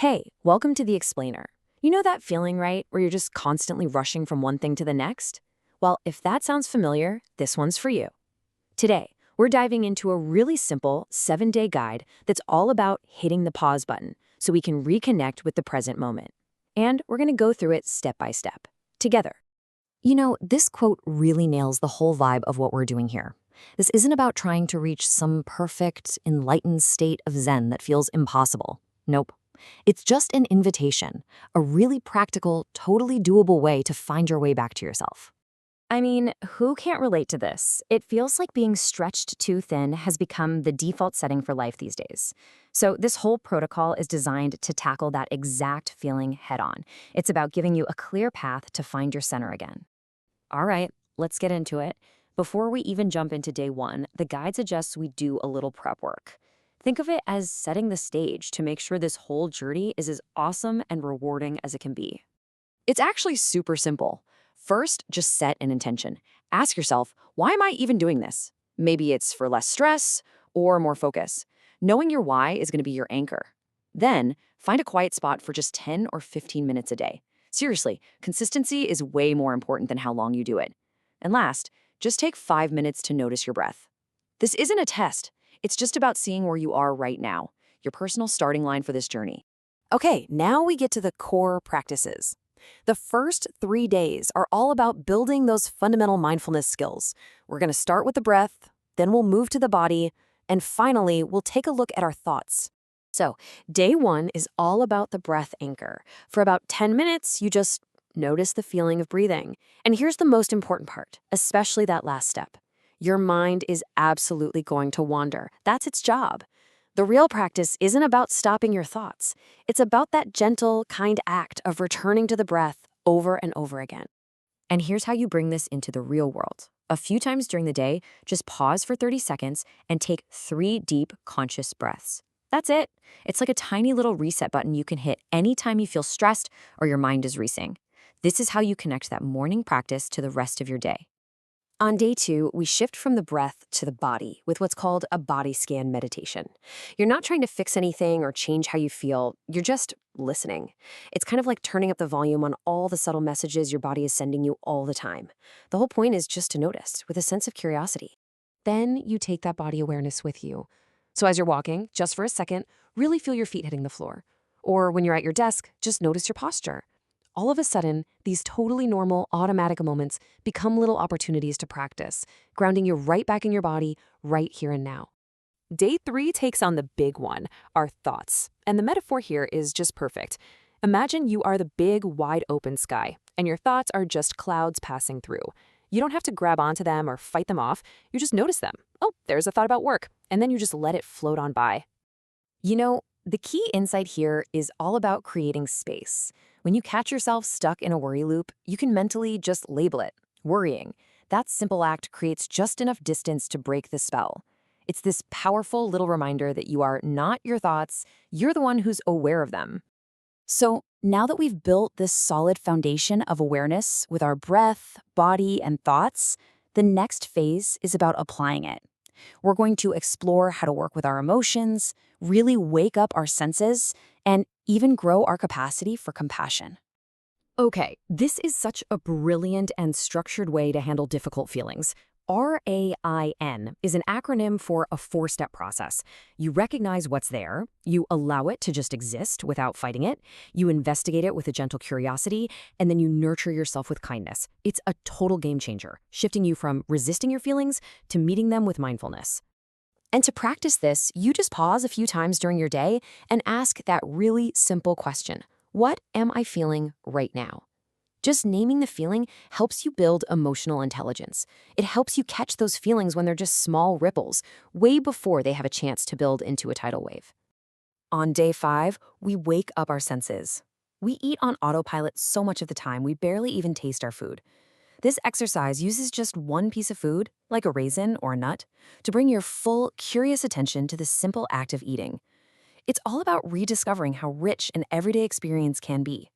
Hey, welcome to The Explainer. You know that feeling, right, where you're just constantly rushing from one thing to the next? Well, if that sounds familiar, this one's for you. Today, we're diving into a really simple 7-day guide that's all about hitting the pause button so we can reconnect with the present moment. And we're going to go through it step by step, together. You know, this quote really nails the whole vibe of what we're doing here. This isn't about trying to reach some perfect, enlightened state of Zen that feels impossible. Nope. It's just an invitation, a really practical, totally doable way to find your way back to yourself. I mean, who can't relate to this? It feels like being stretched too thin has become the default setting for life these days. So this whole protocol is designed to tackle that exact feeling head on. It's about giving you a clear path to find your center again. All right, let's get into it. Before we even jump into day one, the guide suggests we do a little prep work. Think of it as setting the stage to make sure this whole journey is as awesome and rewarding as it can be. It's actually super simple. First, just set an intention. Ask yourself, why am I even doing this? Maybe it's for less stress or more focus. Knowing your why is going to be your anchor. Then, find a quiet spot for just 10 or 15 minutes a day. Seriously, consistency is way more important than how long you do it. And last, just take 5 minutes to notice your breath. This isn't a test. It's just about seeing where you are right now, your personal starting line for this journey. Okay, now we get to the core practices. The first 3 days are all about building those fundamental mindfulness skills. We're going to start with the breath, then we'll move to the body, and finally, we'll take a look at our thoughts. So, day one is all about the breath anchor. For about 10 minutes, you just notice the feeling of breathing. And here's the most important part, especially that last step. Your mind is absolutely going to wander. That's its job. The real practice isn't about stopping your thoughts. It's about that gentle, kind act of returning to the breath over and over again. And here's how you bring this into the real world. A few times during the day, just pause for 30 seconds and take 3 deep, conscious breaths. That's it. It's like a tiny little reset button you can hit anytime you feel stressed or your mind is racing. This is how you connect that morning practice to the rest of your day. On day 2, we shift from the breath to the body with what's called a body scan meditation. You're not trying to fix anything or change how you feel, you're just listening. It's kind of like turning up the volume on all the subtle messages your body is sending you all the time. The whole point is just to notice with a sense of curiosity. Then you take that body awareness with you. So as you're walking, just for a second, really feel your feet hitting the floor. Or when you're at your desk, just notice your posture. All of a sudden, these totally normal, automatic moments become little opportunities to practice, grounding you right back in your body, right here and now. Day 3 takes on the big one, our thoughts. And the metaphor here is just perfect. Imagine you are the big, wide open sky, and your thoughts are just clouds passing through. You don't have to grab onto them or fight them off. You just notice them. Oh, there's a thought about work. And then you just let it float on by. You know, the key insight here is all about creating space. When you catch yourself stuck in a worry loop, you can mentally just label it, worrying. That simple act creates just enough distance to break the spell. It's this powerful little reminder that you are not your thoughts, you're the one who's aware of them. So now that we've built this solid foundation of awareness with our breath, body, and thoughts, the next phase is about applying it. We're going to explore how to work with our emotions, really wake up our senses, and even grow our capacity for compassion. Okay, this is such a brilliant and structured way to handle difficult feelings. RAIN is an acronym for a 4-step process. You recognize what's there, you allow it to just exist without fighting it, you investigate it with a gentle curiosity, and then you nurture yourself with kindness. It's a total game changer, shifting you from resisting your feelings to meeting them with mindfulness. And to practice this, you just pause a few times during your day and ask that really simple question. What am I feeling right now? Just naming the feeling helps you build emotional intelligence. It helps you catch those feelings when they're just small ripples, way before they have a chance to build into a tidal wave. On day 5, we wake up our senses. We eat on autopilot so much of the time, we barely even taste our food. This exercise uses just one piece of food, like a raisin or a nut, to bring your full, curious attention to the simple act of eating. It's all about rediscovering how rich an everyday experience can be.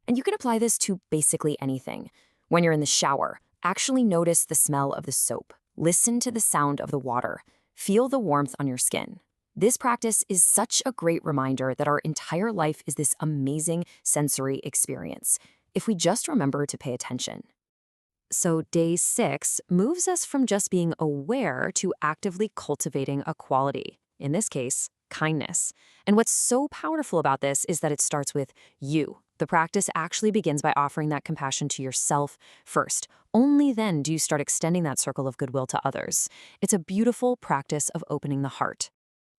And you can apply this to basically anything. When you're in the shower, actually notice the smell of the soap. Listen to the sound of the water. Feel the warmth on your skin. This practice is such a great reminder that our entire life is this amazing sensory experience, if we just remember to pay attention. So, day 6 moves us from just being aware to actively cultivating a quality, in this case, kindness. And what's so powerful about this is that it starts with you. The practice actually begins by offering that compassion to yourself first. Only then do you start extending that circle of goodwill to others. It's a beautiful practice of opening the heart.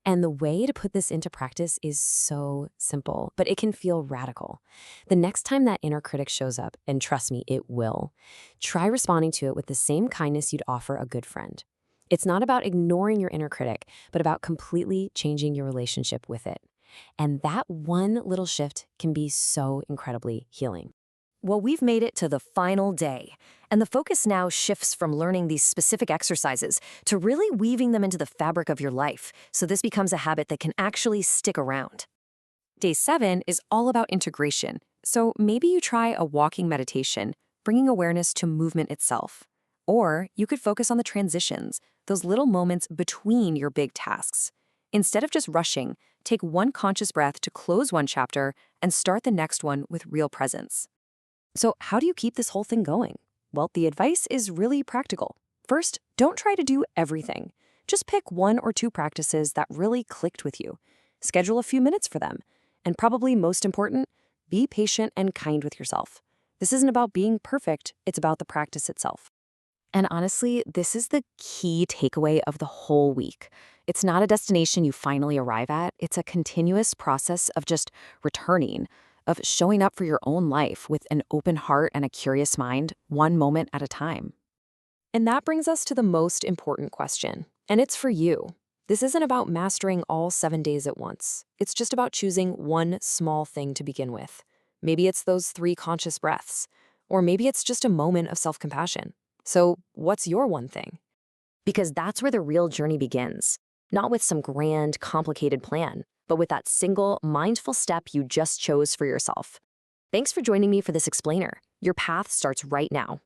And the way to put this into practice is so simple, but it can feel radical. The next time that inner critic shows up, and trust me, it will, try responding to it with the same kindness you'd offer a good friend. It's not about ignoring your inner critic, but about completely changing your relationship with it. And that one little shift can be so incredibly healing. Well, we've made it to the final day, and the focus now shifts from learning these specific exercises to really weaving them into the fabric of your life, so this becomes a habit that can actually stick around. Day 7 is all about integration, so maybe you try a walking meditation, bringing awareness to movement itself. Or you could focus on the transitions, those little moments between your big tasks. Instead of just rushing, take one conscious breath to close one chapter and start the next one with real presence. So how do you keep this whole thing going? Well, the advice is really practical. First, don't try to do everything. Just pick 1 or 2 practices that really clicked with you. Schedule a few minutes for them. And probably most important, be patient and kind with yourself. This isn't about being perfect, it's about the practice itself. And honestly, this is the key takeaway of the whole week. It's not a destination you finally arrive at. It's a continuous process of just returning, of showing up for your own life with an open heart and a curious mind, one moment at a time. And that brings us to the most important question, and it's for you. This isn't about mastering all 7 days at once. It's just about choosing one small thing to begin with. Maybe it's those 3 conscious breaths, or maybe it's just a moment of self-compassion. So what's your one thing? Because that's where the real journey begins. Not with some grand, complicated plan, but with that single, mindful step you just chose for yourself. Thanks for joining me for this explainer. Your path starts right now.